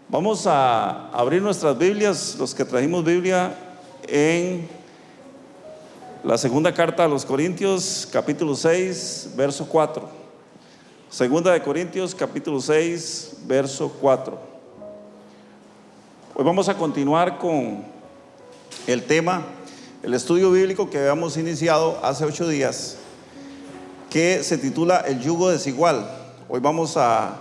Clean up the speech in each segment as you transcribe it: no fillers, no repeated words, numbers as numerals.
Vamos a abrir nuestras Biblias, los que trajimos Biblia, en la segunda carta a los Corintios, capítulo 6, verso 4. Segunda de Corintios, capítulo 6, verso 4. Hoy vamos a continuar con el tema, el estudio bíblico que habíamos iniciado hace 8 días, que se titula El yugo desigual. Hoy vamos a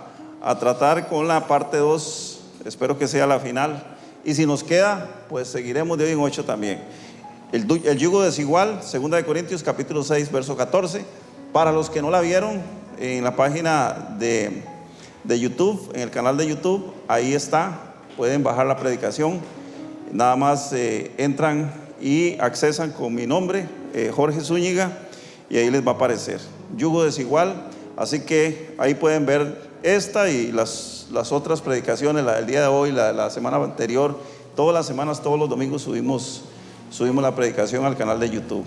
tratar con la parte 2. Espero que sea la final, y si nos queda, pues seguiremos de hoy en 8 también. El yugo desigual, segunda de Corintios capítulo 6, verso 14. Para los que no la vieron, en la página de YouTube, en el canal de YouTube, ahí está, pueden bajar la predicación. Nada más entran y accesan con mi nombre, Jorge Zúñiga, y ahí les va a aparecer yugo desigual. Así que ahí pueden ver esta y las otras predicaciones, la del día de hoy, la semana anterior. Todas las semanas, todos los domingos subimos la predicación al canal de YouTube.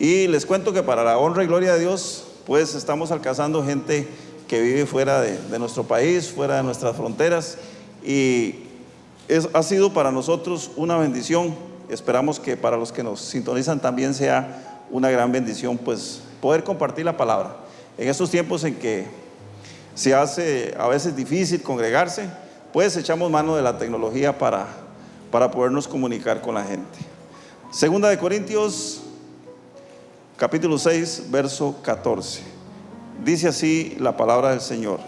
Y les cuento que para la honra y gloria de Dios, pues estamos alcanzando gente que vive fuera de nuestro país, fuera de nuestras fronteras, y ha sido para nosotros una bendición. Esperamos que para los que nos sintonizan también sea una gran bendición, pues poder compartir la palabra en estos tiempos en que se hace a veces difícil congregarse. Pues echamos mano de la tecnología para podernos comunicar con la gente. Segunda de Corintios capítulo 6, verso 14. Dice así la palabra del Señor: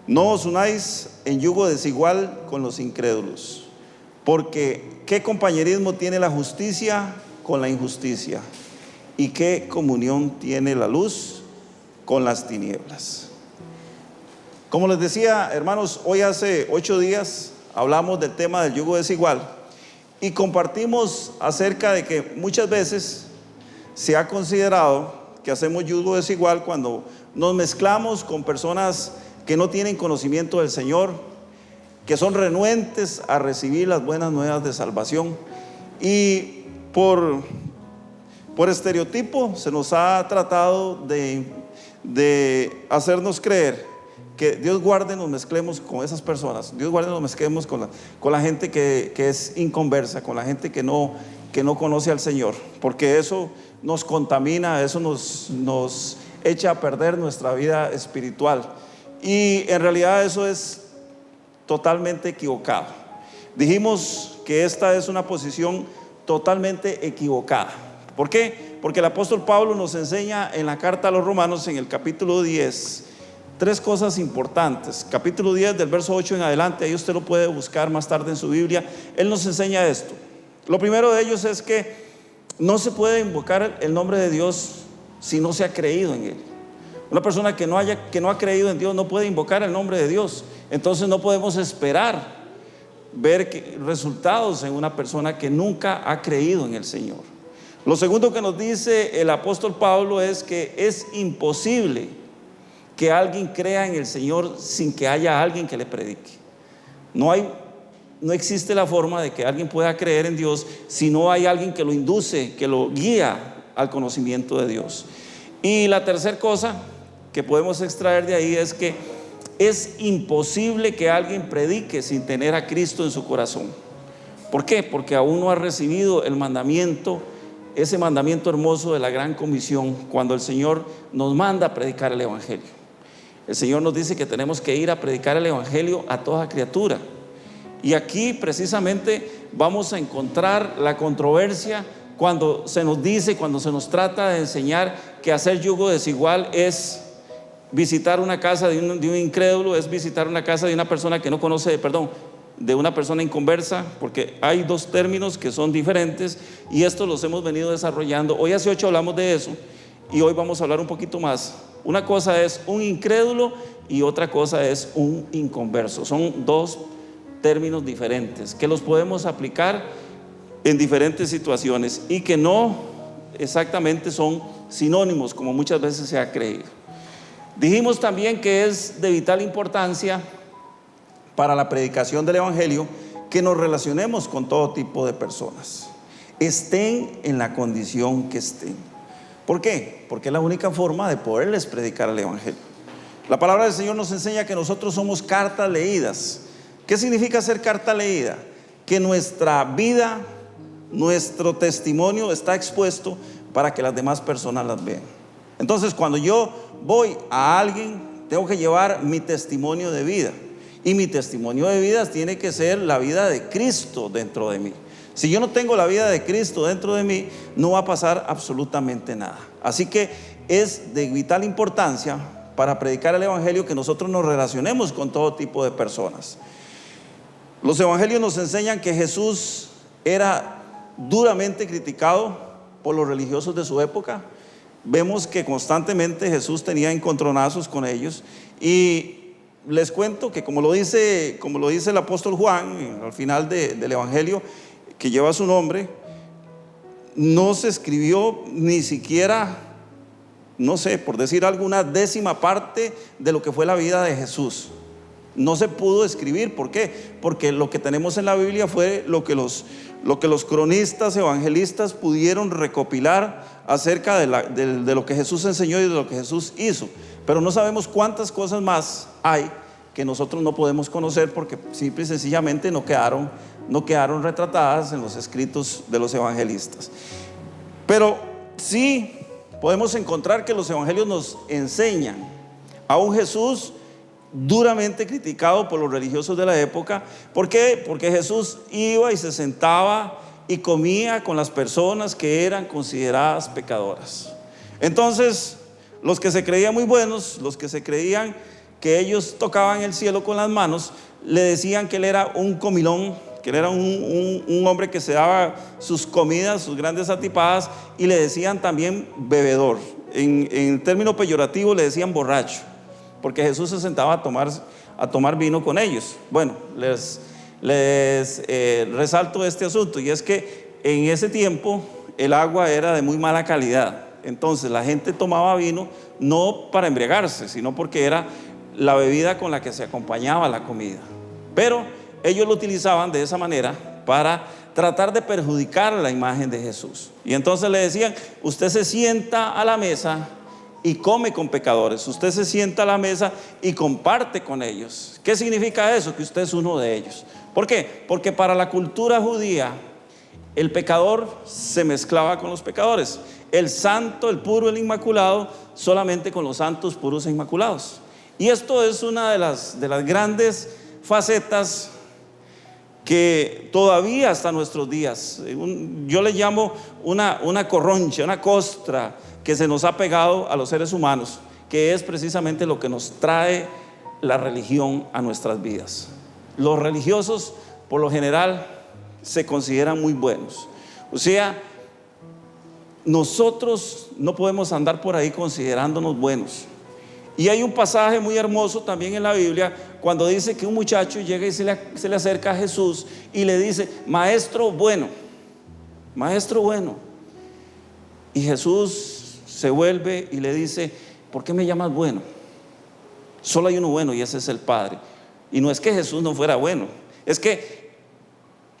no os unáis en yugo desigual con los incrédulos, porque ¿qué compañerismo tiene la justicia con la injusticia? ¿Y qué comunión tiene la luz con las tinieblas? Como les decía, hermanos, hoy hace 8 días hablamos del tema del yugo desigual y compartimos acerca de que muchas veces se ha considerado que hacemos yugo desigual cuando nos mezclamos con personas que no tienen conocimiento del Señor, que son renuentes a recibir las buenas nuevas de salvación, y por estereotipo se nos ha tratado de hacernos creer que Dios guarde nos mezclemos con esas personas. Dios guarde nos mezclemos con la gente que es inconversa, con la gente que no conoce al Señor, porque eso nos contamina, eso nos echa a perder nuestra vida espiritual, y en realidad eso es totalmente equivocado. Dijimos que esta es una posición totalmente equivocada. ¿Por qué? Porque el apóstol Pablo nos enseña en la carta a los Romanos, en el capítulo 10, 3 cosas importantes. Capítulo 10 del verso 8 en adelante, ahí usted lo puede buscar más tarde en su Biblia. Él nos enseña esto. Lo primero de ellos es que no se puede invocar el nombre de Dios si no se ha creído en Él. Una persona que no ha creído en Dios no puede invocar el nombre de Dios. Entonces no podemos esperar ver resultados en una persona que nunca ha creído en el Señor. Lo segundo que nos dice el apóstol Pablo es que es imposible que alguien crea en el Señor sin que haya alguien que le predique. No existe la forma de que alguien pueda creer en Dios si no hay alguien que lo induce, que lo guía al conocimiento de Dios. Y la tercera cosa que podemos extraer de ahí es que es imposible que alguien predique sin tener a Cristo en su corazón. ¿Por qué? Porque aún no ha recibido el mandamiento, ese mandamiento hermoso de la gran comisión, cuando el Señor nos manda a predicar el evangelio. El Señor nos dice que tenemos que ir a predicar el evangelio a toda criatura. Y aquí precisamente vamos a encontrar la controversia cuando se nos dice, cuando se nos trata de enseñar que hacer yugo desigual es visitar una casa de un incrédulo, es visitar una casa de una persona que no conoce, de una persona inconversa, porque hay 2 términos que son diferentes, y estos los hemos venido desarrollando. Hoy hace 8 hablamos de eso, y hoy vamos a hablar un poquito más. Una cosa es un incrédulo y otra cosa es un inconverso. Son 2 términos diferentes que los podemos aplicar en diferentes situaciones y que no exactamente son sinónimos como muchas veces se ha creído. Dijimos también que es de vital importancia para la predicación del evangelio que nos relacionemos con todo tipo de personas, estén en la condición que estén. ¿Por qué? Porque es la única forma de poderles predicar el evangelio. La palabra del Señor nos enseña que nosotros somos cartas leídas. ¿Qué significa ser carta leída? Que nuestra vida, nuestro testimonio está expuesto para que las demás personas las vean. Entonces, cuando yo voy a alguien, tengo que llevar mi testimonio de vida. Y mi testimonio de vida tiene que ser la vida de Cristo dentro de mí. Si yo no tengo la vida de Cristo dentro de mí, no va a pasar absolutamente nada. Así que es de vital importancia para predicar el evangelio que nosotros nos relacionemos con todo tipo de personas. Los evangelios nos enseñan que Jesús era duramente criticado por los religiosos de su época. Vemos que constantemente Jesús tenía encontronazos con ellos. Y les cuento que como lo dice el apóstol Juan al final del evangelio que lleva su nombre, no se escribió ni siquiera, no sé, por decir alguna décima parte de lo que fue la vida de Jesús. No se pudo escribir. ¿Por qué? Porque lo que tenemos en la Biblia fue lo que los cronistas, evangelistas pudieron recopilar acerca de lo que Jesús enseñó y de lo que Jesús hizo. Pero no sabemos cuántas cosas más hay que nosotros no podemos conocer porque simple y sencillamente no quedaron retratadas en los escritos de los evangelistas. Pero sí podemos encontrar que los evangelios nos enseñan a un Jesús duramente criticado por los religiosos de la época. ¿Por qué? Porque Jesús iba y se sentaba y comía con las personas que eran consideradas pecadoras. Entonces, los que se creían muy buenos, los que se creían que ellos tocaban el cielo con las manos, le decían que él era un comilón, que él era un hombre que se daba sus comidas, sus grandes atipadas, y le decían también bebedor. En término peyorativo le decían borracho, porque Jesús se sentaba a tomar vino con ellos. Bueno, les resalto este asunto, y es que en ese tiempo el agua era de muy mala calidad. Entonces la gente tomaba vino no para embriagarse, sino porque era la bebida con la que se acompañaba la comida. Pero ellos lo utilizaban de esa manera para tratar de perjudicar la imagen de Jesús. Y entonces le decían: usted se sienta a la mesa y come con pecadores, usted se sienta a la mesa y comparte con ellos. ¿Qué significa eso? Que usted es uno de ellos. ¿Por qué? Porque para la cultura judía el pecador se mezclaba con los pecadores, el santo, el puro, el inmaculado solamente con los santos, puros e inmaculados. Y esto es una de las grandes facetas que todavía hasta nuestros días, yo le llamo una corroncha, una costra que se nos ha pegado a los seres humanos, que es precisamente lo que nos trae la religión a nuestras vidas. Los religiosos por lo general se consideran muy buenos. O sea, nosotros no podemos andar por ahí considerándonos buenos. Y hay un pasaje muy hermoso también en la Biblia cuando dice que un muchacho llega y se le acerca a Jesús y le dice: maestro bueno, maestro bueno. Y Jesús se vuelve y le dice: ¿por qué me llamas bueno? Solo hay uno bueno, y ese es el Padre. Y no es que Jesús no fuera bueno, es que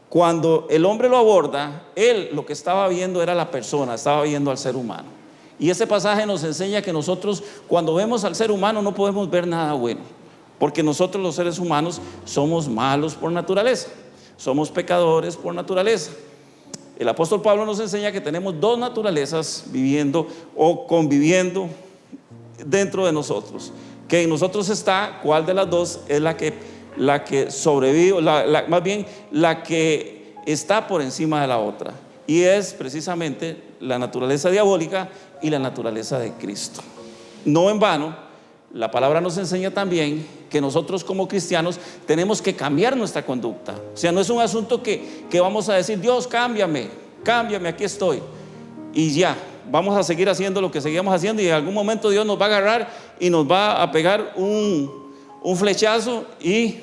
cuando el hombre lo aborda, él lo que estaba viendo era la persona, estaba viendo al ser humano. Y ese pasaje nos enseña que nosotros, cuando vemos al ser humano, no podemos ver nada bueno, porque nosotros los seres humanos somos malos por naturaleza, somos pecadores por naturaleza. El apóstol Pablo nos enseña que tenemos dos naturalezas viviendo o conviviendo dentro de nosotros, que en nosotros está cuál de las dos es la que sobrevive, más bien la que está por encima de la otra, y es precisamente la naturaleza diabólica y la naturaleza de Cristo. No en vano, la palabra nos enseña también que nosotros como cristianos tenemos que cambiar nuestra conducta. O sea, no es un asunto que vamos a decir: Dios, cámbiame, aquí estoy, y ya, vamos a seguir haciendo lo que seguimos haciendo, y en algún momento Dios nos va a agarrar y nos va a pegar un flechazo y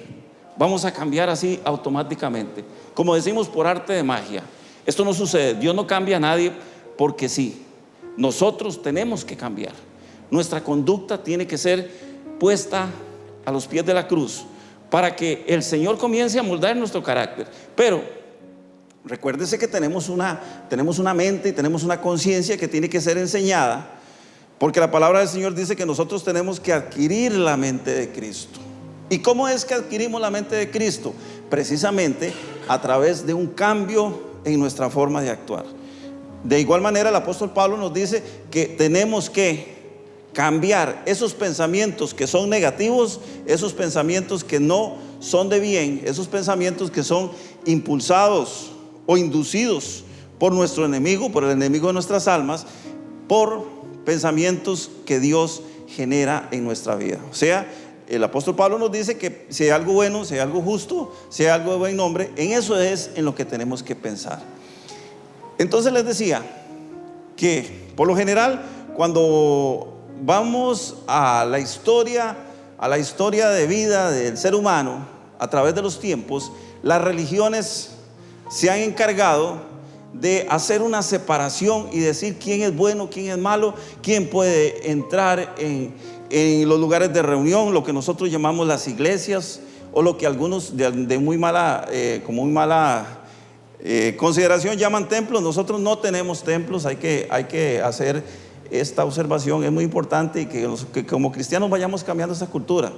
vamos a cambiar así automáticamente, como decimos, por arte de magia. Esto no sucede. Dios no cambia a nadie porque sí. Nosotros tenemos que cambiar. Nuestra conducta tiene que ser puesta a los pies de la cruz para que el Señor comience a moldar nuestro carácter. Pero recuérdese que tenemos una mente y tenemos una conciencia que tiene que ser enseñada, porque la palabra del Señor dice que nosotros tenemos que adquirir la mente de Cristo. ¿Y cómo es que adquirimos la mente de Cristo? Precisamente a través de un cambio en nuestra forma de actuar. De igual manera, el apóstol Pablo nos dice que tenemos que cambiar esos pensamientos que son negativos, esos pensamientos que no son de bien, esos pensamientos que son impulsados o inducidos por nuestro enemigo, por el enemigo de nuestras almas, por pensamientos que Dios genera en nuestra vida. O sea, el apóstol Pablo nos dice que si hay algo bueno, si hay algo justo, si hay algo de buen nombre, en eso es en lo que tenemos que pensar. Entonces les decía que por lo general, cuando vamos a la historia de vida del ser humano a través de los tiempos, las religiones se han encargado de hacer una separación y decir quién es bueno, quién es malo, quién puede entrar en los lugares de reunión, lo que nosotros llamamos las iglesias, o lo que algunos de muy mala consideración llaman templos. Nosotros no tenemos templos. Hay que hacer esta observación, es muy importante, y que como cristianos vayamos cambiando esa cultura.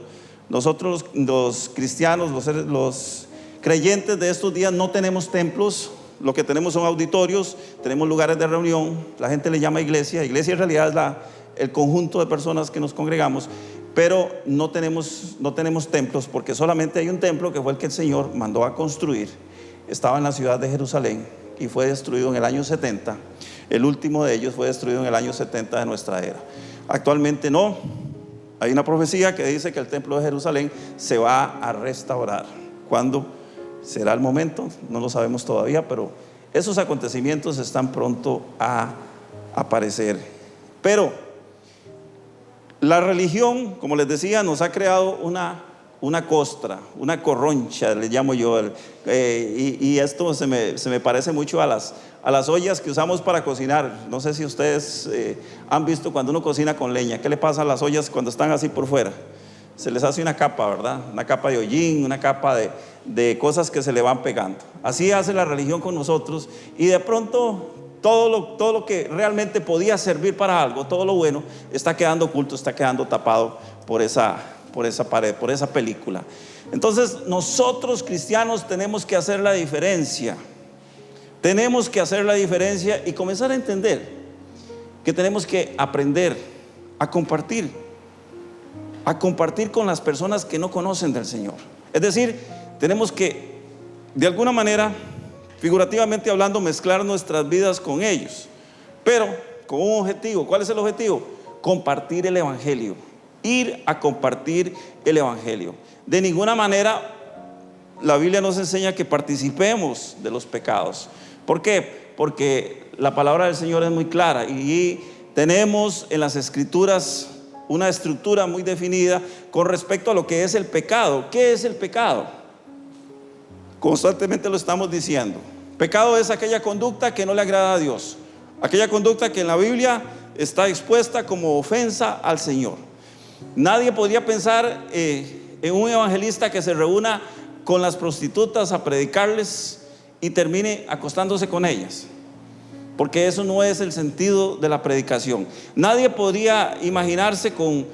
Nosotros los cristianos, los creyentes de estos días no tenemos templos. Lo que tenemos son auditorios, tenemos lugares de reunión. La gente le llama iglesia. Iglesia en realidad es el conjunto de personas que nos congregamos, pero no tenemos templos, porque solamente hay un templo que fue el que el Señor mandó a construir. Estaba en la ciudad de Jerusalén y fue destruido en el año 70. El último de ellos fue destruido en el año 70 de nuestra era. Actualmente no. Hay una profecía que dice que el templo de Jerusalén se va a restaurar. ¿Cuándo será el momento? No lo sabemos todavía, pero esos acontecimientos están pronto a aparecer. Pero la religión, como les decía, nos ha creado una costra, una corroncha, le llamo yo, y esto se me parece mucho a las ollas que usamos para cocinar. No sé si ustedes han visto cuando uno cocina con leña, ¿qué le pasa a las ollas cuando están así por fuera? Se les hace una capa, ¿verdad? Una capa de hollín, una capa de cosas que se le van pegando. Así hace la religión con nosotros, y de pronto todo lo que realmente podía servir para algo, todo lo bueno, está quedando oculto, está quedando tapado por esa pared, por esa película. Entonces nosotros cristianos tenemos que hacer la diferencia. Tenemos que hacer la diferencia y comenzar a entender que tenemos que aprender a compartir con las personas que no conocen del Señor. Es decir, tenemos que, de alguna manera, figurativamente hablando, mezclar nuestras vidas con ellos, pero con un objetivo. ¿Cuál es el objetivo? Compartir el evangelio. Ir a compartir el evangelio. De ninguna manera la Biblia nos enseña que participemos de los pecados. ¿Por qué? Porque la palabra del Señor es muy clara, y tenemos en las escrituras una estructura muy definida con respecto a lo que es el pecado. ¿Qué es el pecado? Constantemente lo estamos diciendo. Pecado es aquella conducta que no le agrada a Dios, aquella conducta que en la Biblia está expuesta como ofensa al Señor. Nadie podría pensar en un evangelista que se reúna con las prostitutas a predicarles y termine acostándose con ellas, porque eso no es el sentido de la predicación. Nadie podría imaginarse con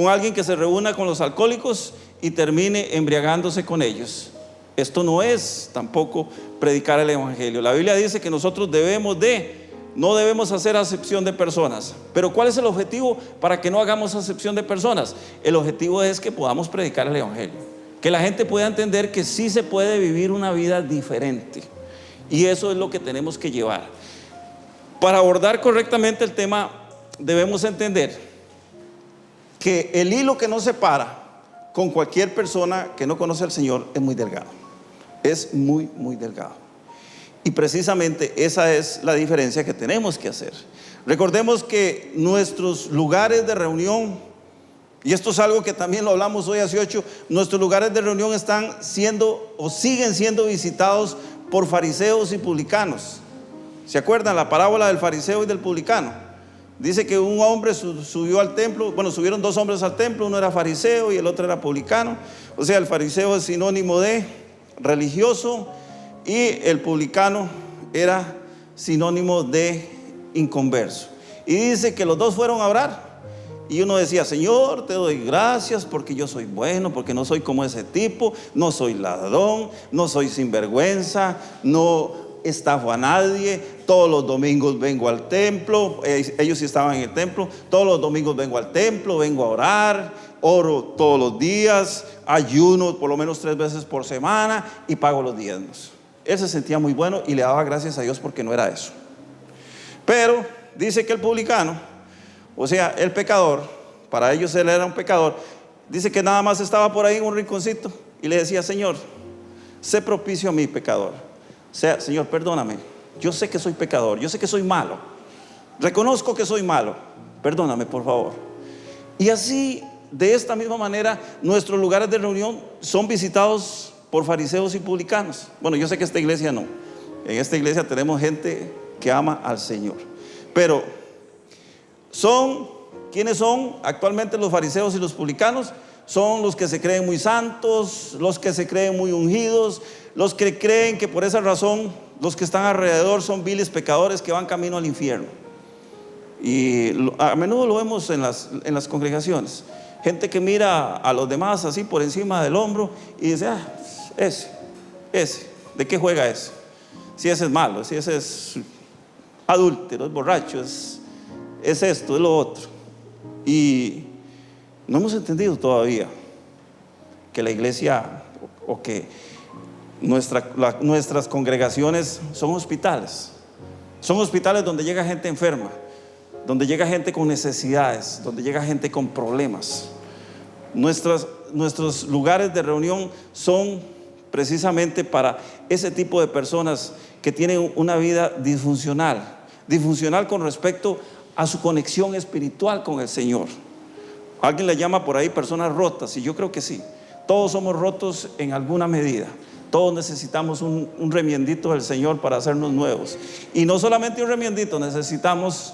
alguien que se reúna con los alcohólicos y termine embriagándose con ellos. Esto no es tampoco predicar el evangelio. La Biblia dice que nosotros no debemos hacer acepción de personas. Pero ¿cuál es el objetivo para que no hagamos acepción de personas? El objetivo es que podamos predicar el evangelio, que la gente pueda entender que sí se puede vivir una vida diferente, y eso es lo que tenemos que llevar. Para abordar correctamente el tema, debemos entender que el hilo que nos separa con cualquier persona que no conoce al Señor es muy delgado. Es muy, muy delgado. Y precisamente esa es la diferencia que tenemos que hacer. Recordemos que nuestros lugares de reunión, y esto es algo que también lo hablamos hoy hace 8, nuestros lugares de reunión están siendo o siguen siendo visitados por fariseos y publicanos. ¿Se acuerdan la parábola del fariseo y del publicano? Dice que un hombre subió al templo. Bueno, subieron dos hombres al templo, uno era fariseo y el otro era publicano. O sea, el fariseo es sinónimo de religioso y el publicano era sinónimo de inconverso. Y dice que los dos fueron a orar, y uno decía: Señor, te doy gracias porque yo soy bueno, porque no soy como ese tipo, no soy ladrón, no soy sinvergüenza, no estafo a nadie, todos los domingos vengo al templo. Ellos sí estaban en el templo. Todos los domingos vengo al templo, vengo a orar, oro todos los días, ayuno por lo menos 3 veces por semana y pago los diezmos. Él se sentía muy bueno y le daba gracias a Dios porque no era eso. Pero dice que el publicano, o sea, el pecador, para ellos él era un pecador, dice que nada más estaba por ahí en un rinconcito y le decía: Señor, sé propicio a mi pecador. O sea, Señor, perdóname, yo sé que soy pecador, yo sé que soy malo, reconozco que soy malo, perdóname por favor. Y así, de esta misma manera, nuestros lugares de reunión son visitados por fariseos y publicanos. Bueno, yo sé que esta iglesia no. En esta iglesia tenemos gente que ama al Señor. Pero ¿quiénes son actualmente los fariseos y los publicanos? Son los que se creen muy santos, los que se creen muy ungidos, los que creen que por esa razón los que están alrededor son viles pecadores que van camino al infierno. Y a menudo lo vemos en las congregaciones. Gente que mira a los demás así por encima del hombro y dice: ese, ¿de qué juega ese? Si ese es malo, si ese es adúltero, es borracho, es esto, es lo otro. Y no hemos entendido todavía que la iglesia o que nuestras congregaciones son hospitales. Son hospitales donde llega gente enferma, donde llega gente con necesidades, donde llega gente con problemas. Nuestros lugares de reunión son precisamente para ese tipo de personas que tienen una vida disfuncional con respecto a su conexión espiritual con el Señor. Alguien le llama por ahí personas rotas, y yo creo que sí. Todos somos rotos en alguna medida. Todos necesitamos un remiendito del Señor para hacernos nuevos. Y no solamente un remiendito, necesitamos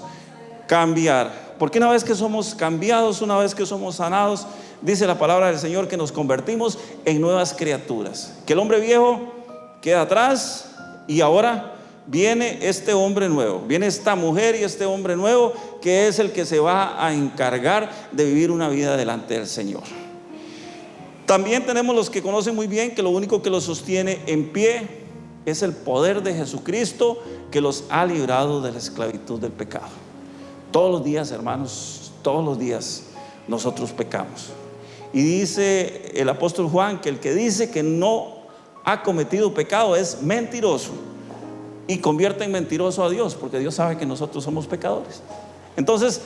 cambiar. Porque una vez que somos cambiados, una vez que somos sanados, dice la palabra del Señor que nos convertimos en nuevas criaturas. Que el hombre viejo queda atrás y ahora viene este hombre nuevo, viene esta mujer y este hombre nuevo, que es el que se va a encargar de vivir una vida delante del Señor. También tenemos los que conocen muy bien que lo único que los sostiene en pie es el poder de Jesucristo, que los ha librado de la esclavitud del pecado. Todos los días, hermanos, todos los días nosotros pecamos. Y dice el apóstol Juan que el que dice que no ha cometido pecado es mentiroso, y convierte en mentiroso a Dios, porque Dios sabe que nosotros somos pecadores. Entonces,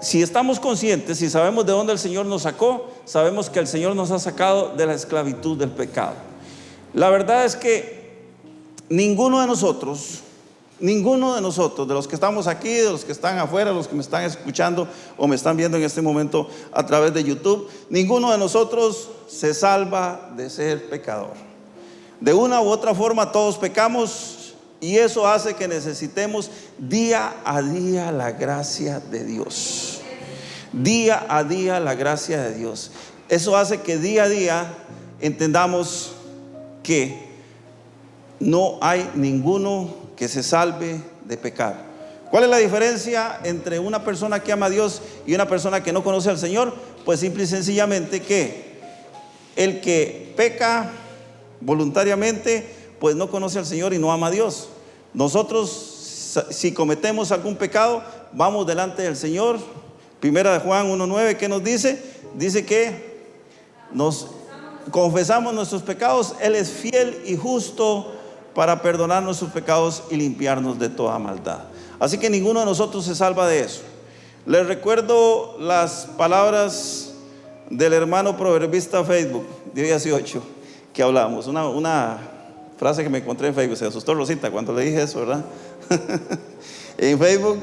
si estamos conscientes, si sabemos de dónde el Señor nos sacó, sabemos que el Señor nos ha sacado de la esclavitud del pecado. La verdad es que ninguno de nosotros, de los que estamos aquí, de los que están afuera, los que me están escuchando o me están viendo en este momento a través de YouTube, ninguno de nosotros se salva de ser pecador. De una u otra forma todos pecamos, y eso hace que necesitemos día a día la gracia de Dios. Día a día la gracia de Dios. Eso hace que día a día entendamos que no hay ninguno que se salve de pecar. ¿Cuál es la diferencia entre una persona que ama a Dios y una persona que no conoce al Señor? Pues simple y sencillamente que el que peca voluntariamente, pues no conoce al Señor y no ama a Dios. Nosotros, si cometemos algún pecado, vamos delante del Señor. Primera de Juan 1:9, ¿qué nos dice? Dice que nos confesamos nuestros pecados, Él es fiel y justo para perdonar nuestros pecados y limpiarnos de toda maldad. Así que ninguno de nosotros se salva de eso. Les recuerdo las palabras del hermano proverbista Facebook de 18 que hablamos, una frase que me encontré en Facebook. Se asustó Rosita cuando le dije eso, ¿verdad? En Facebook,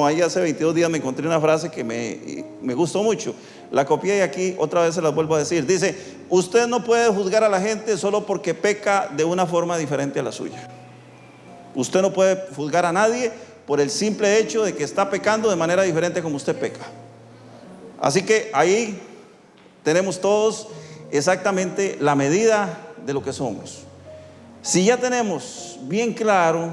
ahí hace 22 días me encontré una frase que me gustó mucho. La copié y aquí otra vez se las vuelvo a decir. Dice: usted no puede juzgar a la gente solo porque peca de una forma diferente a la suya. Usted no puede juzgar a nadie por el simple hecho de que está pecando de manera diferente como usted peca. Así que ahí tenemos todos exactamente la medida de lo que somos. Si ya tenemos bien claro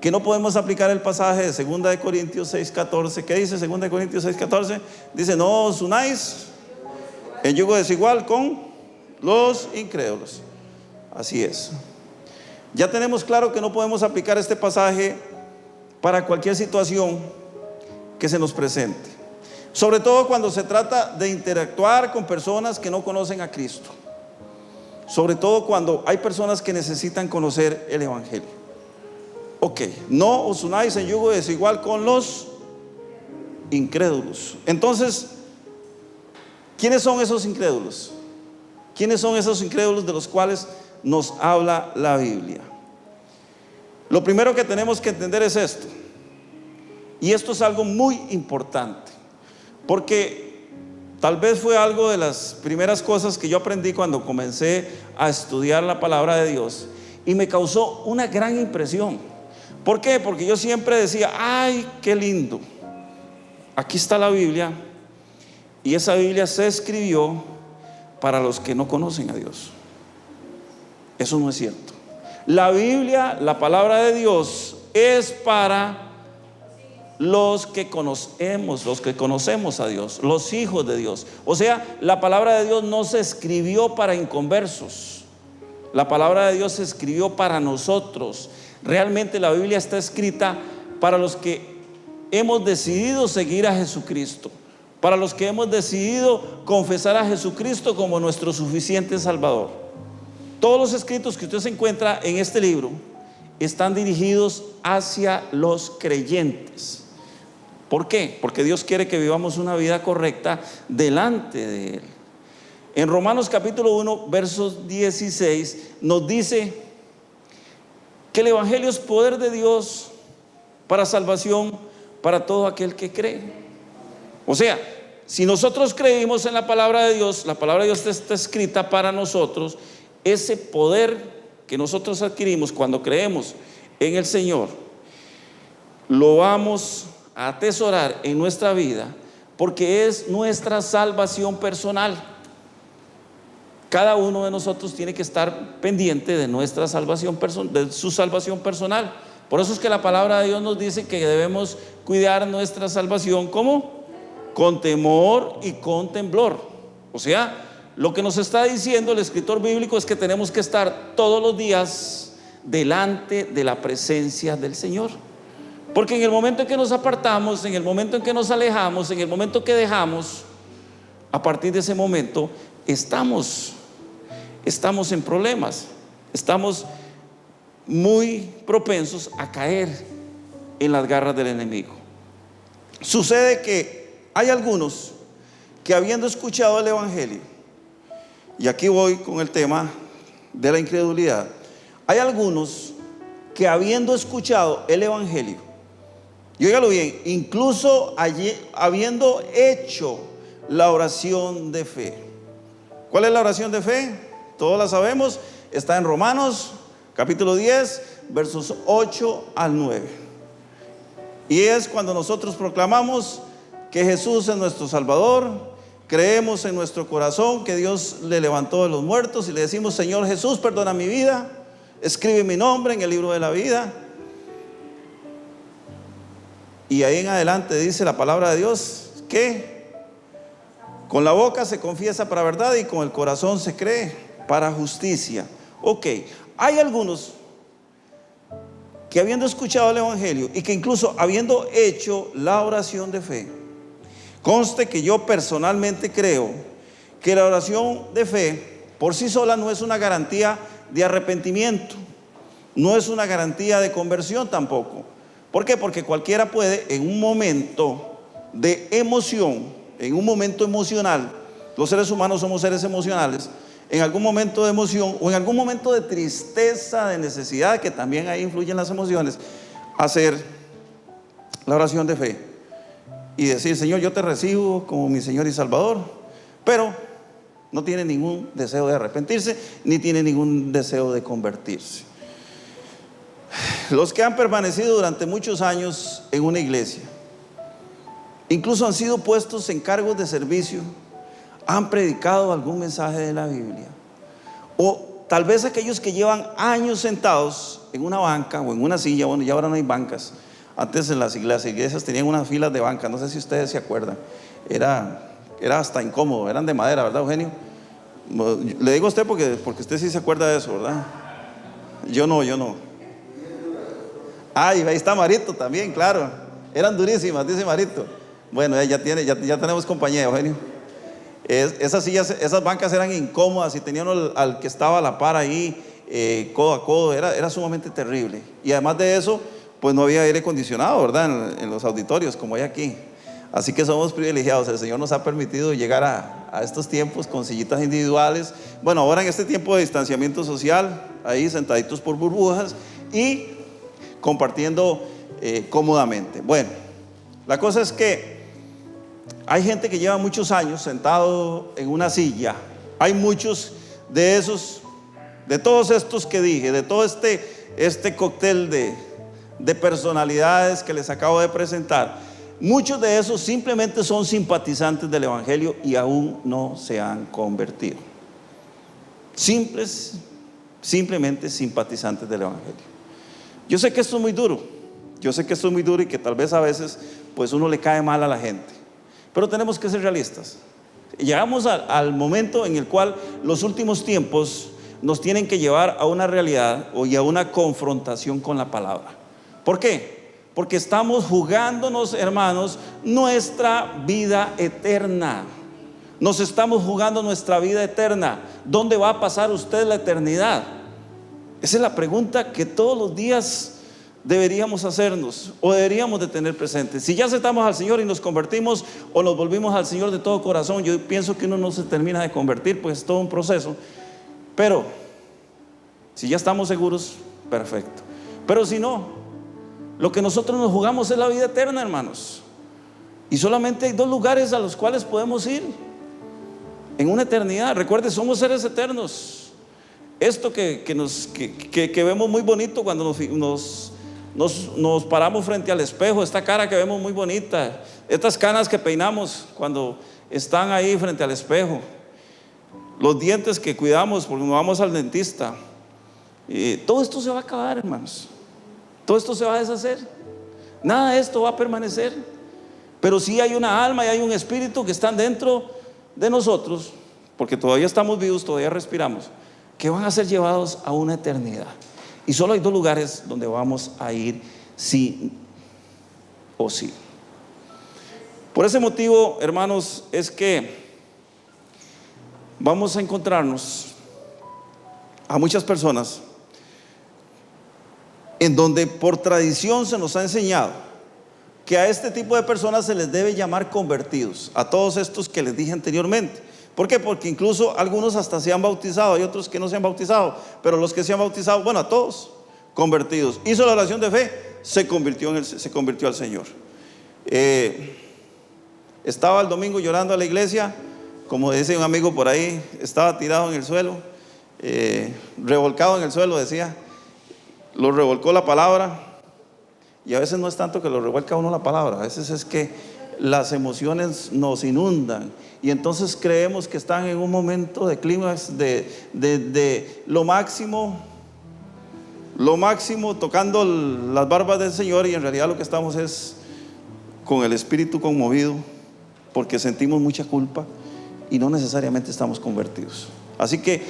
que no podemos aplicar el pasaje de 2 Corintios 6:14. ¿Qué dice 2 Corintios 6:14? Dice: no os unáis en yugo desigual con los incrédulos. Así es. Ya tenemos claro que no podemos aplicar este pasaje para cualquier situación que se nos presente, sobre todo cuando se trata de interactuar con personas que no conocen a Cristo, sobre todo cuando hay personas que necesitan conocer el Evangelio. Ok, no os unáis en yugo desigual con los incrédulos. Entonces, ¿quiénes son esos incrédulos? ¿Quiénes son esos incrédulos de los cuales nos habla la Biblia? Lo primero que tenemos que entender es esto, y esto es algo muy importante, porque tal vez fue algo de las primeras cosas que yo aprendí cuando comencé a estudiar la palabra de Dios, y me causó una gran impresión. ¿Por qué? Porque yo siempre decía: ay, qué lindo, aquí está la Biblia, y esa Biblia se escribió para los que no conocen a Dios. Eso no es cierto. La Biblia, la palabra de Dios, es para los que conocemos a Dios, los hijos de Dios. O sea, la palabra de Dios no se escribió para inconversos. La palabra de Dios se escribió para nosotros. Realmente la Biblia está escrita para los que hemos decidido seguir a Jesucristo, para los que hemos decidido confesar a Jesucristo como nuestro suficiente Salvador. Todos los escritos que usted se encuentra en este libro están dirigidos hacia los creyentes. ¿Por qué? Porque Dios quiere que vivamos una vida correcta delante de Él. En Romanos capítulo 1, versos 16, nos dice que el Evangelio es poder de Dios para salvación para todo aquel que cree. O sea, si nosotros creímos en la palabra de Dios, la palabra de Dios está escrita para nosotros. Ese poder que nosotros adquirimos cuando creemos en el Señor, lo vamos a atesorar en nuestra vida, porque es nuestra salvación personal. Cada uno de nosotros tiene que estar pendiente de nuestra salvación de su salvación personal. Por eso es que la palabra de Dios nos dice que debemos cuidar nuestra salvación, ¿cómo? Con temor y con temblor. O sea, lo que nos está diciendo el escritor bíblico es que tenemos que estar todos los días delante de la presencia del Señor, porque en el momento en que nos apartamos, en el momento en que nos alejamos, en el momento que dejamos, a partir de ese momento estamos en problemas, estamos muy propensos a caer en las garras del enemigo. Sucede que hay algunos que, habiendo escuchado el Evangelio, y aquí voy con el tema de la incredulidad, hay algunos que, habiendo escuchado el Evangelio, y óigalo bien, incluso allí, habiendo hecho la oración de fe. ¿Cuál es la oración de fe? Todos la sabemos, está en Romanos capítulo 10, versos 8 al 9. Y es cuando nosotros proclamamos que Jesús es nuestro Salvador, creemos en nuestro corazón que Dios le levantó de los muertos, y le decimos: Señor Jesús, perdona mi vida, escribe mi nombre en el libro de la vida. Y ahí en adelante dice la palabra de Dios que con la boca se confiesa para verdad y con el corazón se cree para justicia. Ok, hay algunos que, habiendo escuchado el Evangelio y que incluso habiendo hecho la oración de fe, conste que yo personalmente creo que la oración de fe por sí sola no es una garantía de arrepentimiento, no es una garantía de conversión tampoco. ¿Por qué? Porque cualquiera puede, en un momento de emoción, en un momento emocional, los seres humanos somos seres emocionales, en algún momento de emoción o en algún momento de tristeza, de necesidad, que también ahí influyen las emociones, hacer la oración de fe y decir: Señor, yo te recibo como mi Señor y Salvador, pero no tiene ningún deseo de arrepentirse, ni tiene ningún deseo de convertirse. Los que han permanecido durante muchos años en una iglesia, incluso han sido puestos en cargos de servicio, han predicado algún mensaje de la Biblia, o tal vez aquellos que llevan años sentados en una banca o en una silla. Bueno, ya ahora no hay bancas. Antes en las iglesias tenían unas filas de bancas, no sé si ustedes se acuerdan. Era hasta incómodo, eran de madera, ¿verdad, Eugenio? Le digo a usted porque usted sí se acuerda de eso, ¿verdad? Yo no. Ahí está Marito también, claro. Eran durísimas, dice Marito. Bueno, ya tenemos compañía, Eugenio. Esas sillas, esas bancas eran incómodas y tenían al que estaba a la par ahí, codo a codo. Era sumamente terrible. Y además de eso, pues no había aire acondicionado, ¿verdad? En los auditorios como hay aquí. Así que somos privilegiados. El Señor nos ha permitido llegar a estos tiempos con sillitas individuales. Bueno, ahora en este tiempo de distanciamiento social, ahí sentaditos por burbujas y compartiendo cómodamente. Bueno, la cosa es que hay gente que lleva muchos años sentado en una silla. Hay muchos de esos, de todos estos que dije, de todo este cóctel de personalidades que les acabo de presentar. Muchos de esos simplemente son simpatizantes del Evangelio y aún no se han convertido. Simplemente simpatizantes del Evangelio. Yo sé que esto es muy duro. Y que tal vez a veces pues uno le cae mal a la gente. Pero tenemos que ser realistas. Llegamos al momento en el cual los últimos tiempos nos tienen que llevar a una realidad y a una confrontación con la palabra. ¿Por qué? Porque estamos jugándonos, hermanos, nuestra vida eterna. Nos estamos jugando nuestra vida eterna. ¿Dónde va a pasar usted la eternidad? Esa es la pregunta que todos los días deberíamos hacernos o deberíamos de tener presente. Si ya aceptamos al Señor y nos convertimos o nos volvimos al Señor de todo corazón, yo pienso que uno no se termina de convertir, pues es todo un proceso. Pero si ya estamos seguros, perfecto. Pero si no, lo que nosotros nos jugamos es la vida eterna, hermanos. Y solamente hay dos lugares a los cuales podemos ir en una eternidad. Recuerde, somos seres eternos. Esto que vemos muy bonito cuando nos paramos frente al espejo, esta cara que vemos muy bonita, estas canas que peinamos cuando están ahí frente al espejo, los dientes que cuidamos porque nos vamos al dentista, todo esto se va a acabar, hermanos. Todo esto se va a deshacer. Nada de esto va a permanecer. Pero sí hay una alma y hay un espíritu que están dentro de nosotros, porque todavía estamos vivos, todavía respiramos, que van a ser llevados a una eternidad. Y solo hay dos lugares donde vamos a ir, sí o sí. Por ese motivo, hermanos, es que vamos a encontrarnos a muchas personas en donde por tradición se nos ha enseñado que a este tipo de personas se les debe llamar convertidos, a todos estos que les dije anteriormente. ¿Por qué? Porque incluso algunos hasta se han bautizado, hay otros que no se han bautizado, pero los que se han bautizado, bueno, a todos convertidos. Hizo la oración de fe, se convirtió al Señor. Estaba el domingo llorando a la iglesia, como dice un amigo por ahí, estaba tirado en el suelo, revolcado en el suelo, decía, lo revolcó la palabra. Y a veces no es tanto que lo revuelca uno la palabra, a veces es que las emociones nos inundan y entonces creemos que están en un momento de clímax, de lo máximo, tocando las barbas del Señor, y en realidad lo que estamos es con el espíritu conmovido porque sentimos mucha culpa y no necesariamente estamos convertidos. Así que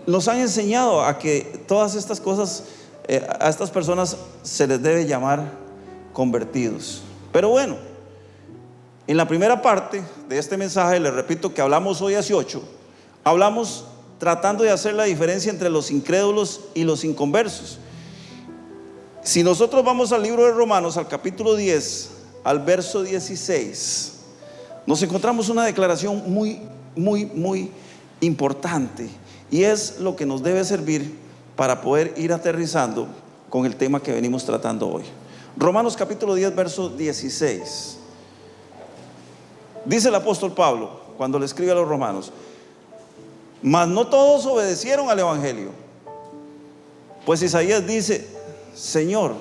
nos han enseñado a que todas estas cosas, a estas personas se les debe llamar convertidos. Pero bueno, en la primera parte de este mensaje, les repito que hablamos hoy hace 8, hablamos tratando de hacer la diferencia entre los incrédulos y los inconversos. Si nosotros vamos al libro de Romanos, al capítulo 10, al verso 16, nos encontramos una declaración muy importante, y es lo que nos debe servir para poder ir aterrizando con el tema que venimos tratando hoy. Romanos capítulo 10, verso 16. Dice el apóstol Pablo cuando le escribe a los romanos: mas no todos obedecieron al evangelio. Pues Isaías dice: Señor,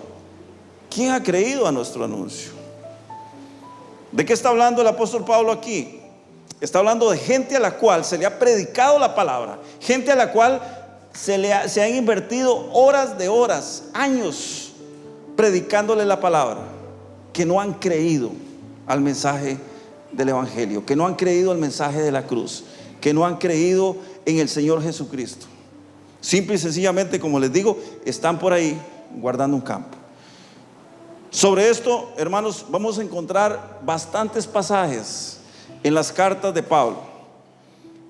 ¿quién ha creído a nuestro anuncio? ¿De qué está hablando el apóstol Pablo aquí? Está hablando de gente a la cual se le ha predicado la palabra, gente a la cual se han invertido horas de horas, años, predicándole la palabra, que no han creído al mensaje del Evangelio, que no han creído al mensaje de la cruz, que no han creído en el Señor Jesucristo. Simple y sencillamente, como les digo, están por ahí guardando un campo. Sobre esto, hermanos, vamos a encontrar bastantes pasajes en las cartas de Pablo,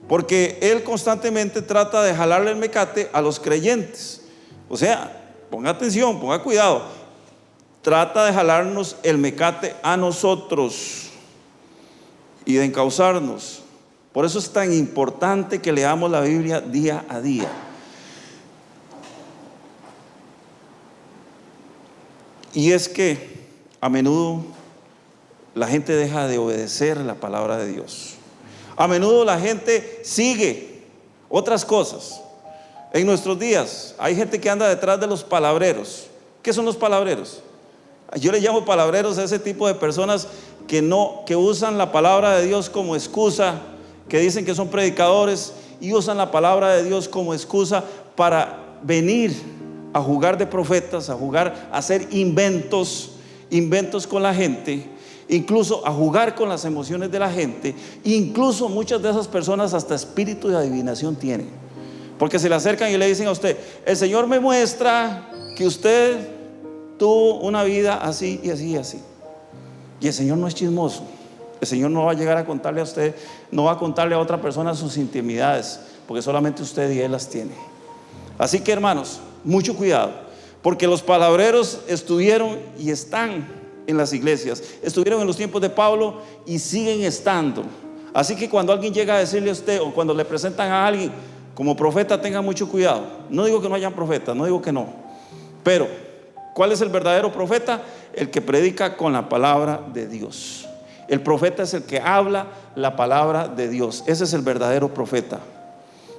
porque él constantemente trata de jalarle el mecate a los creyentes. O sea, ponga atención, ponga cuidado, trata de jalarnos el mecate a nosotros y de encauzarnos. Por eso es tan importante que leamos la Biblia día a día. Y es que a menudo la gente deja de obedecer la palabra de Dios. A menudo la gente sigue otras cosas. En nuestros días hay gente que anda detrás de los palabreros. ¿Qué son los palabreros? Yo le llamo palabreros a ese tipo de personas que usan la palabra de Dios como excusa, que dicen que son predicadores y usan la palabra de Dios como excusa para venir a jugar de profetas, a hacer inventos con la gente, incluso a jugar con las emociones de la gente. Incluso muchas de esas personas hasta espíritu de adivinación tienen, porque se le acercan y le dicen a usted: el Señor me muestra que usted tuvo una vida así y así y así. Y el Señor no es chismoso. El Señor no va a llegar a contarle a usted, no va a contarle a otra persona sus intimidades, porque solamente usted y Él las tiene. Así que, hermanos, mucho cuidado, porque los palabreros estuvieron y están en las iglesias, estuvieron en los tiempos de Pablo y siguen estando. Así que cuando alguien llega a decirle a usted, o cuando le presentan a alguien como profeta, tenga mucho cuidado. No digo que no hayan profetas, no digo que no, pero ¿cuál es el verdadero profeta? El que predica con la palabra de Dios. El profeta es el que habla la palabra de Dios. Ese es el verdadero profeta.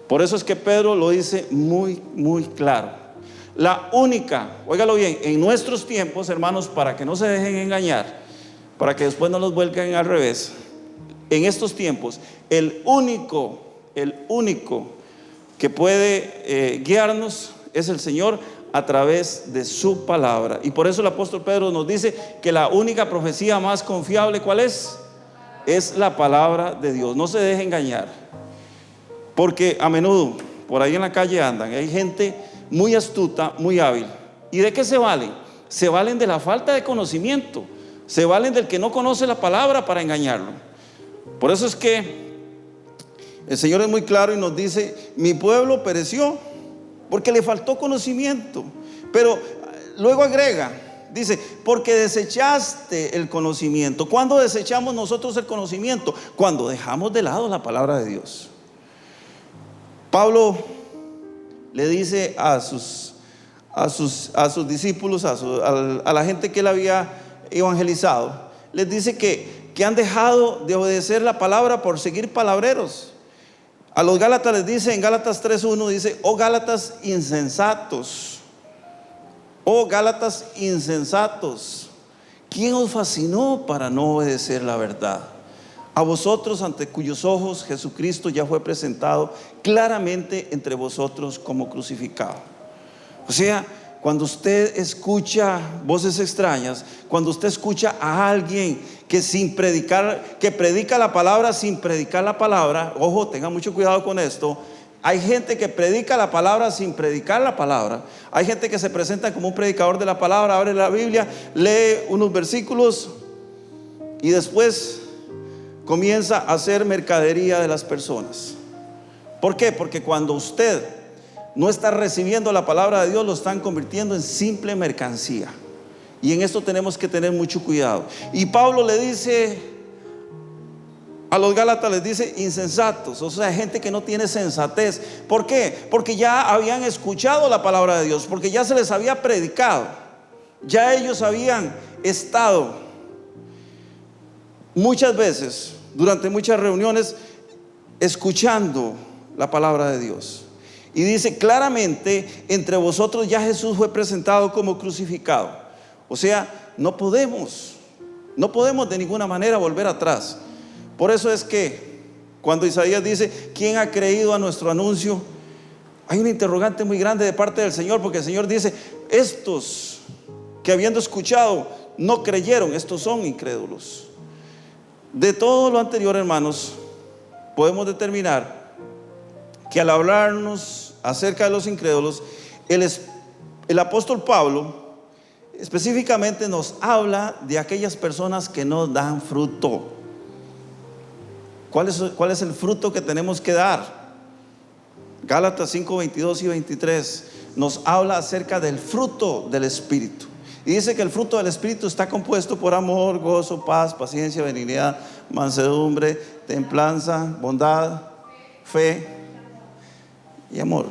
Por eso es que Pedro lo dice muy, muy claro. La única, óigalo bien, en nuestros tiempos, hermanos, para que no se dejen engañar, para que después no los vuelquen al revés, en estos tiempos, el único que puede guiarnos es el Señor a través de su palabra. Y por eso el apóstol Pedro nos dice que la única profecía más confiable, ¿cuál es? Es la palabra de Dios. No se deje engañar, porque a menudo por ahí en la calle andan, hay gente muy astuta, muy hábil. ¿Y de qué se valen? Se valen de la falta de conocimiento, se valen del que no conoce la palabra para engañarlo. Por eso es que el Señor es muy claro y nos dice: mi pueblo pereció porque le faltó conocimiento. Pero luego agrega, dice: porque desechaste el conocimiento. ¿Cuándo desechamos nosotros el conocimiento? Cuando dejamos de lado la palabra de Dios. Pablo le dice a sus discípulos, a la gente que él había evangelizado, les dice que han dejado de obedecer la palabra por seguir palabreros. A los Gálatas les dice, en Gálatas 3:1 dice: oh Gálatas insensatos, oh Gálatas insensatos, ¿quién os fascinó para no obedecer la verdad? A vosotros, ante cuyos ojos Jesucristo ya fue presentado claramente entre vosotros como crucificado. O sea, cuando usted escucha voces extrañas, cuando usted escucha a alguien que predica la palabra sin predicar la palabra, ojo, tenga mucho cuidado con esto. Hay gente que predica la palabra sin predicar la palabra. Hay gente que se presenta como un predicador de la palabra, abre la Biblia, lee unos versículos y después comienza a hacer mercadería de las personas. ¿Por qué? Porque cuando usted no está recibiendo la palabra de Dios, lo están convirtiendo en simple mercancía. Y en esto tenemos que tener mucho cuidado. Y Pablo le dice a los Gálatas, les dice insensatos, o sea, gente que no tiene sensatez. ¿Por qué? Porque ya habían escuchado la palabra de Dios, porque ya se les había predicado, ya ellos habían estado muchas veces, durante muchas reuniones, escuchando la palabra de Dios. Y dice claramente: entre vosotros ya Jesús fue presentado como crucificado. O sea, no podemos de ninguna manera volver atrás. Por eso es que cuando Isaías dice: ¿quién ha creído a nuestro anuncio? Hay una interrogante muy grande de parte del Señor, porque el Señor dice: estos que habiendo escuchado no creyeron, estos son incrédulos. De todo lo anterior, hermanos, podemos determinar que al hablarnos acerca de los incrédulos, el apóstol Pablo específicamente nos habla de aquellas personas que no dan fruto. ¿Cuál es el fruto que tenemos que dar? Gálatas 5, 22 y 23 nos habla acerca del fruto del Espíritu. Y dice que el fruto del Espíritu está compuesto por amor, gozo, paz, paciencia, benignidad, mansedumbre, templanza, bondad, fe y amor.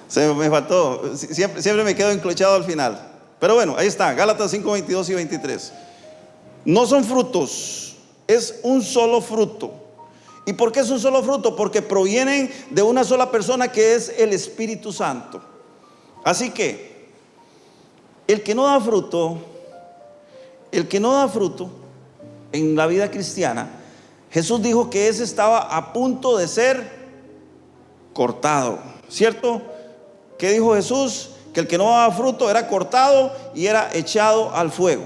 Se me faltó, siempre me quedo enclochado al final. Pero bueno, ahí está, Gálatas 5, 22 y 23. No son frutos, es un solo fruto. ¿Y por qué es un solo fruto? Porque provienen de una sola persona, que es el Espíritu Santo. Así que el que no da fruto en la vida cristiana, Jesús dijo que ese estaba a punto de ser cortado, ¿cierto? ¿Qué dijo Jesús? Que el que no daba fruto era cortado y era echado al fuego.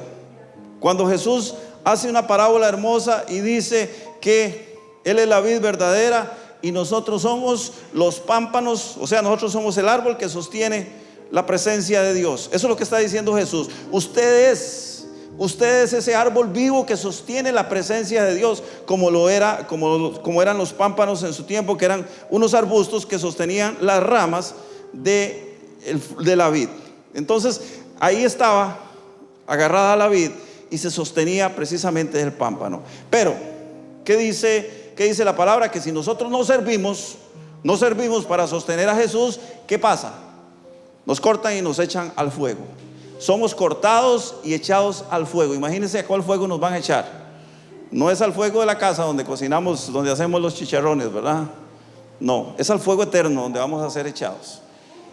Cuando Jesús hace una parábola hermosa y dice que Él es la vid verdadera y nosotros somos los pámpanos, o sea, nosotros somos el árbol que sostiene la presencia de Dios. Eso es lo que está diciendo Jesús. Usted es ese árbol vivo que sostiene la presencia de Dios, como eran los pámpanos en su tiempo, que eran unos arbustos que sostenían las ramas de la vid. Entonces ahí estaba agarrada la vid y se sostenía precisamente del pámpano. Pero ¿qué dice la palabra? Que si nosotros no servimos para sostener a Jesús, ¿qué pasa? Nos cortan y nos echan al fuego. Somos cortados y echados al fuego. Imagínense a cuál fuego nos van a echar. No es al fuego de la casa donde cocinamos, donde hacemos los chicharrones, ¿verdad? No, es al fuego eterno donde vamos a ser echados.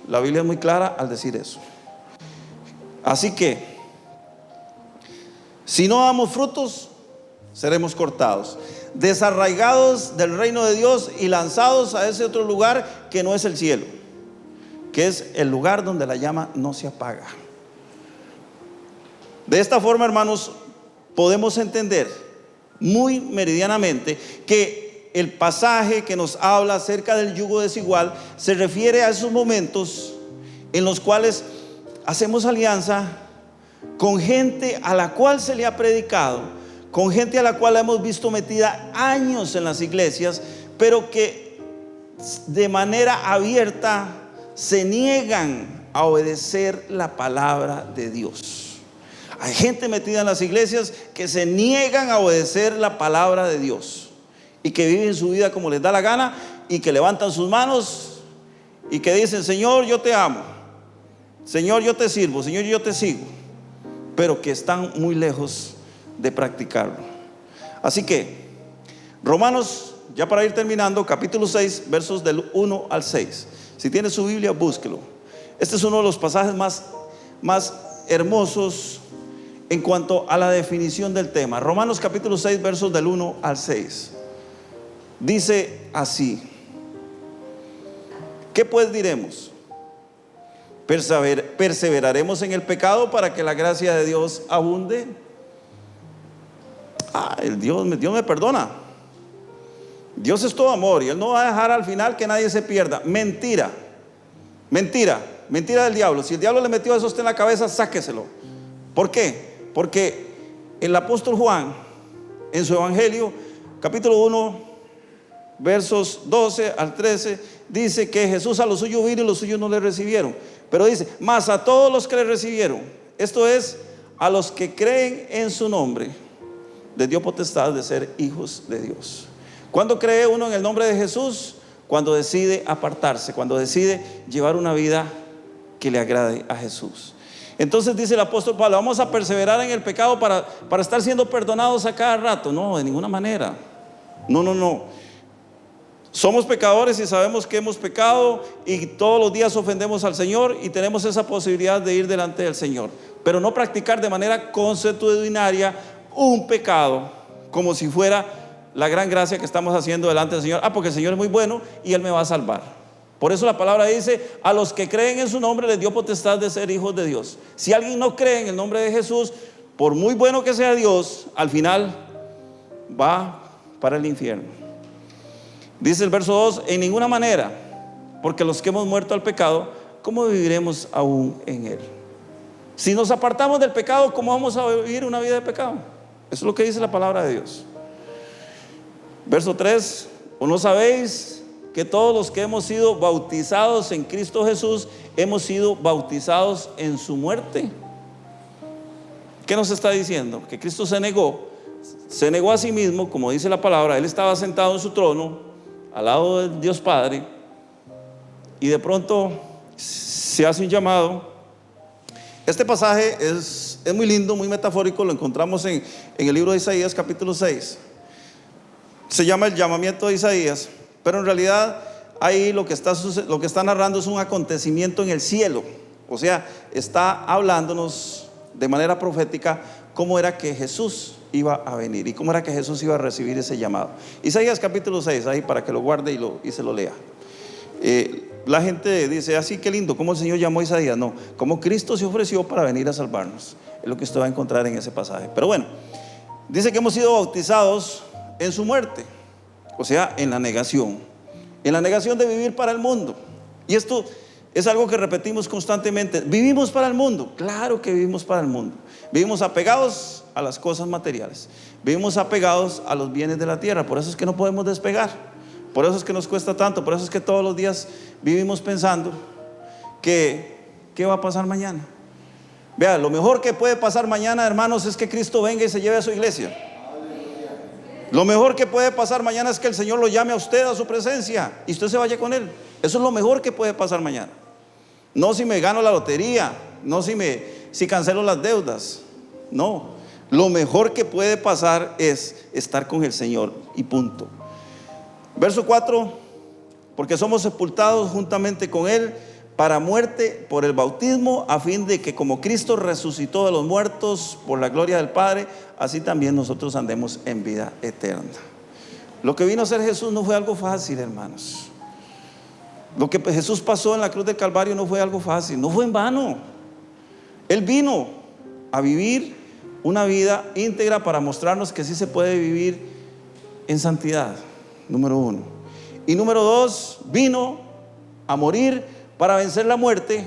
La Biblia es muy clara al decir eso. Así que si no damos frutos, seremos cortados, desarraigados del reino de Dios y lanzados a ese otro lugar que no es el cielo, que es el lugar donde la llama no se apaga. De esta forma, hermanos, podemos entender muy meridianamente que el pasaje que nos habla acerca del yugo desigual se refiere a esos momentos en los cuales hacemos alianza con gente a la cual se le ha predicado, con gente a la cual hemos visto metida años en las iglesias, pero que de manera abierta se niegan a obedecer la palabra de Dios. Hay gente metida en las iglesias que se niegan a obedecer la palabra de Dios y que viven su vida como les da la gana, y que levantan sus manos y que dicen: Señor, yo te amo, Señor, yo te sirvo, Señor, yo te sigo, pero que están muy lejos de practicarlo. Así que Romanos, ya para ir terminando, capítulo 6, versos del 1 al 6. Si tiene su Biblia, búsquelo. Este es uno de los pasajes más hermosos en cuanto a la definición del tema. Romanos capítulo 6, versos del 1 al 6. Dice así: ¿qué pues diremos? ¿Perseveraremos en el pecado para que la gracia de Dios abunde? Dios me perdona. Dios es todo amor y Él no va a dejar al final que nadie se pierda. Mentira del diablo. Si el diablo le metió eso a usted en la cabeza, sáqueselo. ¿Por qué? Porque el apóstol Juan, en su evangelio, capítulo 1, versos 12 al 13, dice que Jesús a los suyos vino y los suyos no le recibieron. Pero dice: mas a todos los que le recibieron, esto es, a los que creen en su nombre, les dio potestad de ser hijos de Dios. ¿Cuándo cree uno en el nombre de Jesús? Cuando decide apartarse, cuando decide llevar una vida que le agrade a Jesús. Entonces dice el apóstol Pablo: ¿vamos a perseverar en el pecado para estar siendo perdonados a cada rato? No, de ninguna manera. No. Somos pecadores y sabemos que hemos pecado y todos los días ofendemos al Señor y tenemos esa posibilidad de ir delante del Señor, pero no practicar de manera consuetudinaria un pecado como si fuera la gran gracia que estamos haciendo delante del Señor. Porque el Señor es muy bueno y Él me va a salvar. Por eso la palabra dice, a los que creen en su nombre les dio potestad de ser hijos de Dios. Si alguien no cree en el nombre de Jesús, por muy bueno que sea Dios, al final va para el infierno. Dice el verso 2, en ninguna manera, porque los que hemos muerto al pecado, ¿cómo viviremos aún en él? Si nos apartamos del pecado, ¿cómo vamos a vivir una vida de pecado? Eso es lo que dice la palabra de Dios. Verso 3, ¿o no sabéis que todos los que hemos sido bautizados en Cristo Jesús hemos sido bautizados en su muerte? ¿Qué nos está diciendo? Que Cristo se negó a sí mismo, como dice la palabra. Él estaba sentado en su trono al lado del Dios Padre, y de pronto se hace un llamado. Este pasaje es muy lindo, muy metafórico. Lo encontramos en el libro de Isaías capítulo 6. Se llama el llamamiento de Isaías, pero en realidad ahí lo que está narrando es un acontecimiento en el cielo. O sea, está hablándonos de manera profética cómo era que Jesús iba a venir y cómo era que Jesús iba a recibir ese llamado. Isaías capítulo 6, ahí para que lo guarde y se lo lea. La gente dice, así que lindo, ¿cómo el Señor llamó a Isaías? No, como Cristo se ofreció para venir a salvarnos. Es lo que usted va a encontrar en ese pasaje. Pero bueno, dice que hemos sido bautizados en su muerte, o sea, en la negación de vivir para el mundo. Y esto es algo que repetimos constantemente. ¿Vivimos para el mundo? Claro que vivimos para el mundo. Vivimos apegados a las cosas materiales, vivimos apegados a los bienes de la tierra. Por eso es que no podemos despegar, por eso es que nos cuesta tanto, por eso es que todos los días vivimos pensando que ¿qué va a pasar mañana? Vea, lo mejor que puede pasar mañana, hermanos, es que Cristo venga y se lleve a su iglesia. Lo mejor que puede pasar mañana es que el Señor lo llame a usted a su presencia y usted se vaya con Él. Eso es lo mejor que puede pasar mañana. No si me gano la lotería, no si cancelo las deudas. No, lo mejor que puede pasar es estar con el Señor y punto. Verso 4, porque somos sepultados juntamente con Él para muerte por el bautismo, a fin de que como Cristo resucitó de los muertos por la gloria del Padre, así también nosotros andemos en vida eterna. Lo que vino a hacer Jesús no fue algo fácil, hermanos. Lo que Jesús pasó en la cruz del Calvario no fue algo fácil, no fue en vano. Él vino a vivir una vida íntegra para mostrarnos que sí se puede vivir en santidad, número 1. Y número 2, vino a morir para vencer la muerte,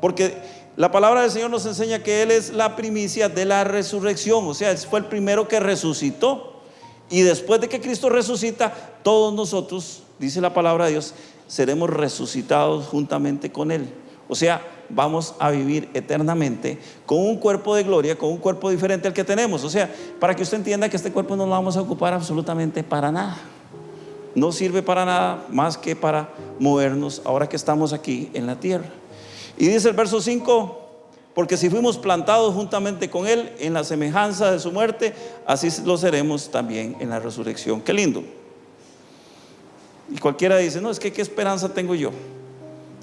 porque la palabra del Señor nos enseña que Él es la primicia de la resurrección. O sea, Él fue el primero que resucitó. Y después de que Cristo resucita, todos nosotros, dice la palabra de Dios, seremos resucitados juntamente con Él. O sea, vamos a vivir eternamente con un cuerpo de gloria, con un cuerpo diferente al que tenemos. O sea, para que usted entienda que este cuerpo no lo vamos a ocupar absolutamente para nada. No sirve para nada más que para movernos ahora que estamos aquí en la tierra. Y dice el verso 5, porque si fuimos plantados juntamente con Él en la semejanza de su muerte, así lo seremos también en la resurrección. Qué lindo. Y cualquiera dice, no, es que ¿qué esperanza tengo yo?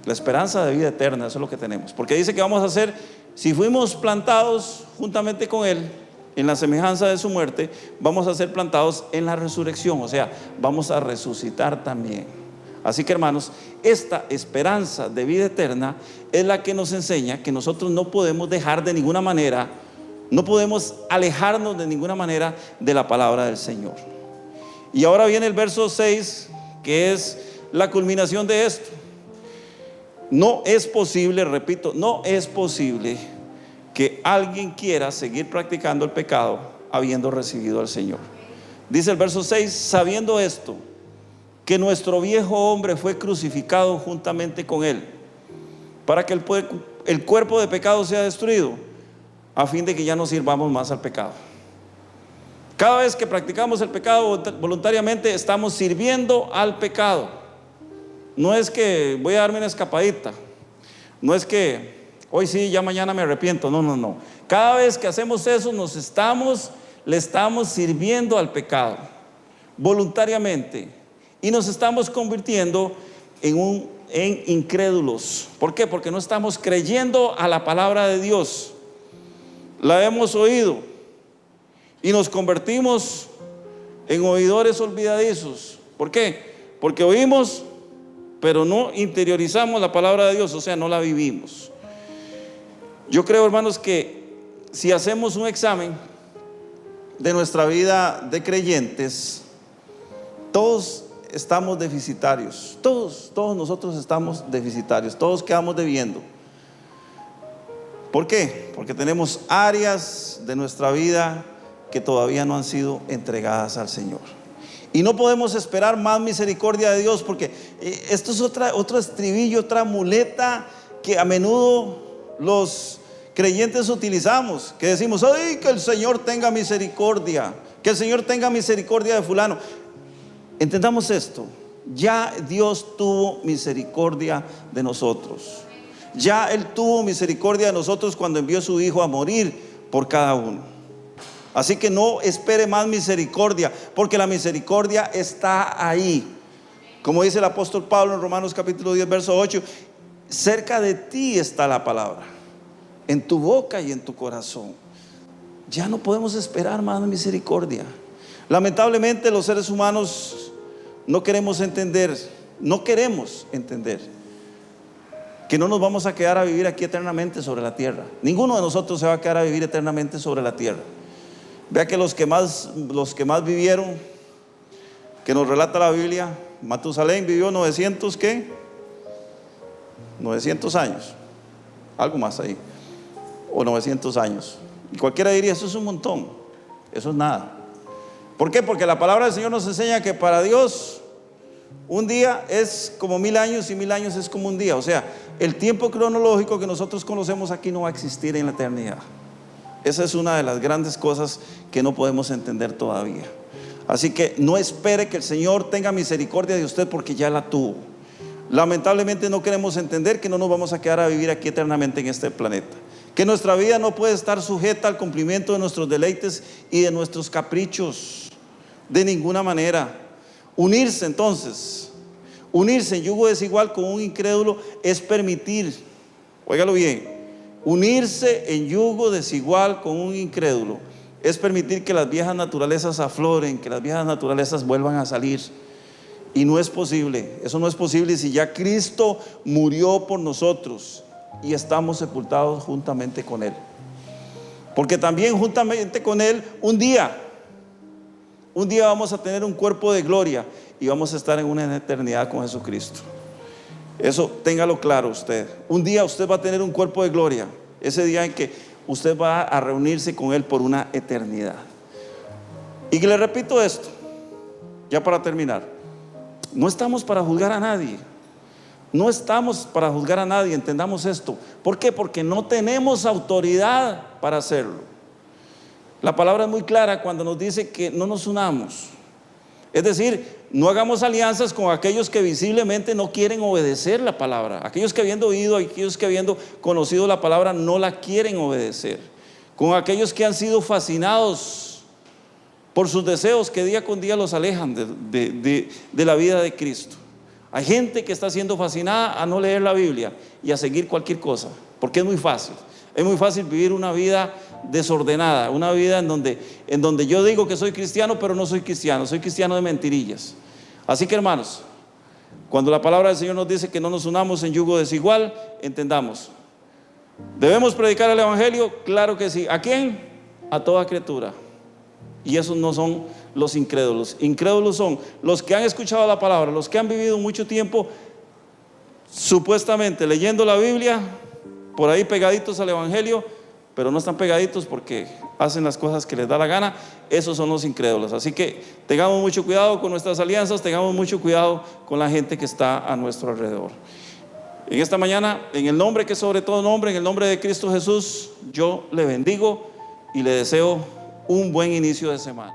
La esperanza de vida eterna, eso es lo que tenemos. Porque dice que vamos a ser, si fuimos plantados juntamente con Él en la semejanza de su muerte, vamos a ser plantados en la resurrección. O sea, vamos a resucitar también. Así que, hermanos, esta esperanza de vida eterna es la que nos enseña que nosotros no podemos dejar de ninguna manera, no podemos alejarnos de ninguna manera de la palabra del Señor. Y ahora viene el verso 6, que es la culminación de esto. No es posible, repito, no es posible que alguien quiera seguir practicando el pecado habiendo recibido al Señor. Dice el verso 6, sabiendo esto, que nuestro viejo hombre fue crucificado juntamente con Él, para que el cuerpo de pecado sea destruido, a fin de que ya no sirvamos más al pecado. Cada vez que practicamos el pecado voluntariamente, estamos sirviendo al pecado. No es que voy a darme una escapadita, no es que hoy sí, ya mañana me arrepiento. No. Cada vez que hacemos eso, le estamos sirviendo al pecado voluntariamente, y nos estamos convirtiendo en incrédulos. ¿Por qué? Porque no estamos creyendo a la palabra de Dios. La hemos oído y nos convertimos en oidores olvidadizos. ¿Por qué? Porque oímos pero no interiorizamos la palabra de Dios, o sea, no la vivimos. Yo creo, hermanos, que si hacemos un examen de nuestra vida de creyentes, todos estamos deficitarios, todos nosotros estamos deficitarios, todos quedamos debiendo. ¿Por qué? Porque tenemos áreas de nuestra vida que todavía no han sido entregadas al Señor. Y no podemos esperar más misericordia de Dios, porque esto es otro estribillo, otra muleta que a menudo los creyentes utilizamos, que decimos: ¡ay, que el Señor tenga misericordia! Que el Señor tenga misericordia de fulano. Entendamos esto: ya Dios tuvo misericordia de nosotros. Ya Él tuvo misericordia de nosotros cuando envió a su Hijo a morir por cada uno. Así que no espere más misericordia, porque la misericordia está ahí. Como dice el apóstol Pablo en Romanos capítulo 10 verso 8: cerca de ti está la palabra, en tu boca y en tu corazón. Ya no podemos esperar más misericordia. Lamentablemente los seres humanos no queremos entender que no nos vamos a quedar a vivir aquí eternamente sobre la tierra. Ninguno de nosotros se va a quedar a vivir eternamente sobre la tierra. Vea que los que más vivieron, que nos relata la Biblia, Matusalén vivió 900 años, algo más ahí, o 900 años. Y cualquiera diría: eso es un montón, eso es nada. ¿Por qué? Porque la palabra del Señor nos enseña que para Dios un día es como 1000 años y 1000 años es como un día. O sea, el tiempo cronológico que nosotros conocemos aquí no va a existir en la eternidad. Esa es una de las grandes cosas que no podemos entender todavía. Así que no espere que el Señor tenga misericordia de usted, porque ya la tuvo. Lamentablemente no queremos entender que no nos vamos a quedar a vivir aquí eternamente en este planeta, que nuestra vida no puede estar sujeta al cumplimiento de nuestros deleites y de nuestros caprichos, de ninguna manera. Unirse en yugo desigual con un incrédulo es permitir, óigalo bien, unirse en yugo desigual con un incrédulo es permitir que las viejas naturalezas afloren, que las viejas naturalezas vuelvan a salir. Y no es posible, eso no es posible si ya Cristo murió por nosotros y estamos sepultados juntamente con Él. Porque también juntamente con Él un día vamos a tener un cuerpo de gloria y vamos a estar en una eternidad con Jesucristo. Eso téngalo claro usted. Un día usted va a tener un cuerpo de gloria, ese día en que usted va a reunirse con Él por una eternidad. Y que le repito esto, ya para terminar: no estamos para juzgar a nadie. No estamos para juzgar a nadie, entendamos esto. ¿Por qué? Porque no tenemos autoridad para hacerlo. La palabra es muy clara cuando nos dice que no nos unamos. Es decir, no hagamos alianzas con aquellos que visiblemente no quieren obedecer la palabra. Aquellos que habiendo oído, aquellos que habiendo conocido la palabra no la quieren obedecer. Con aquellos que han sido fascinados por sus deseos que día con día los alejan de la vida de Cristo. Hay gente que está siendo fascinada a no leer la Biblia y a seguir cualquier cosa, porque es muy fácil. Es muy fácil vivir una vida desordenada, una vida en donde yo digo que soy cristiano, pero no soy cristiano de mentirillas. Así que, hermanos, cuando la palabra del Señor nos dice que no nos unamos en yugo desigual, entendamos: ¿debemos predicar el evangelio? Claro que sí. ¿A quién? A toda criatura. Y esos no son los incrédulos. Incrédulos son los que han escuchado la palabra, los que han vivido mucho tiempo supuestamente leyendo la Biblia, por ahí pegaditos al evangelio, pero no están pegaditos porque hacen las cosas que les da la gana. Esos son los incrédulos. Así que tengamos mucho cuidado con nuestras alianzas, tengamos mucho cuidado con la gente que está a nuestro alrededor. En esta mañana, en el nombre que sobre todo nombre, en el nombre de Cristo Jesús, yo le bendigo y le deseo un buen inicio de semana.